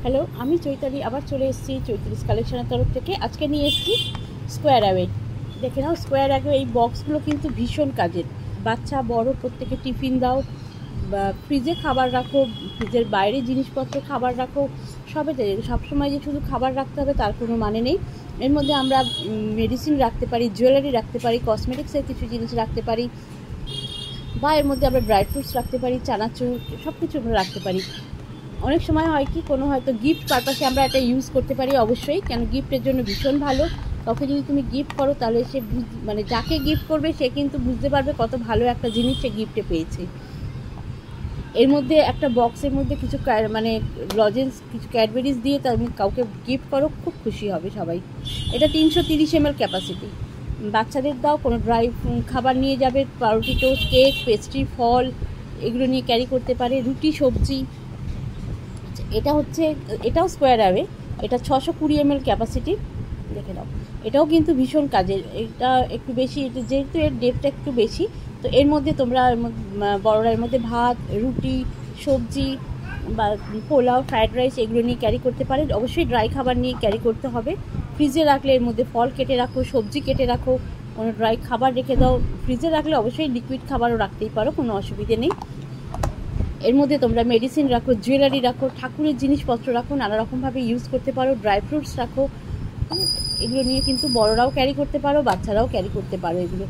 Hello, আমি চৈতালি আবার চলে এসেছি চৈতালিস কালেকশনের তরফ থেকে। আজকে নিয়ে এসেছি স্কোয়ার অ্যাওয়ে। দেখে নাও, স্কোয়ার অ্যাওয়ে এই বক্সগুলো কিন্তু ভীষণ কাজের। বাচ্চা বড় প্রত্যেকে টিফিন দাও, বা ফ্রিজে খাবার রাখো, ফ্রিজের বাইরে জিনিসপত্র খাবার রাখো, সবসময় যে শুধু খাবার রাখতে হবে তার কোনো মানে নেই। এর মধ্যে আমরা মেডিসিন রাখতে পারি, জুয়েলারি রাখতে পারি, কসমেটিক্সের কিছু জিনিস রাখতে পারি, বা এর মধ্যে আমরা ড্রাই ফ্রুটস রাখতে পারি, চানাচুর, সব কিছু আমরা রাখতে পারি। অনেক সময় হয় কি, কোনো হয়তো গিফট পারপাসে আমরা এটা ইউজ করতে পারি অবশ্যই, কেন গিফটের জন্য ভীষণ ভালো। কাউকে যদি তুমি গিফট করো তাহলে সে মানে যাকে গিফট করবে সে কিন্তু বুঝতে পারবে কত ভালো একটা জিনিস সে গিফটে পেয়েছে। এর মধ্যে একটা বক্সের মধ্যে কিছু মানে লজেন্স, কিছু ক্যাডবেরিজ দিয়ে তুমি কাউকে গিফট করো, খুব খুশি হবে সবাই। এটা 330 ml ক্যাপাসিটি। বাচ্চাদের দাও, কোনো ড্রাই খাবার নিয়ে যাবে, পাউরুটি, টোস্ট, কেক, পেস্ট্রি, ফল, এগুলো নিয়ে ক্যারি করতে পারে, রুটি, সবজি। এটাও স্কোয়ার অ্যাওয়ে। এটা 620 ml ক্যাপাসিটি। দেখে নাও, এটাও কিন্তু ভীষণ কাজের। এটা একটু বেশি, যেহেতু এর ডেপটা একটু বেশি, তো এর মধ্যে তোমরা বড়রা এর মধ্যে ভাত, রুটি, সবজি বা পোলাও, ফ্রায়েড রাইস এগুলো নিয়ে ক্যারি করতে পারে। অবশ্যই ড্রাই খাবার নিয়ে ক্যারি করতে হবে। ফ্রিজে রাখলে এর মধ্যে ফল কেটে রাখো, সবজি কেটে রাখো, কোনো ড্রাই খাবার রেখে দাও। ফ্রিজে রাখলে অবশ্যই লিকুইড খাবারও রাখতেই পারো, কোনো অসুবিধে নেই। এর মধ্যে তোমরা মেডিসিন রাখো, জুয়েলারি রাখো, ঠাকুরের জিনিসপত্র রাখো, নানা রকমভাবে ইউজ করতে পারো, ড্রাই ফ্রুটস রাখো। এগুলো নিয়ে কিন্তু বড়রাও ক্যারি করতে পারো, বাচ্চারাও ক্যারি করতে পারো এগুলো।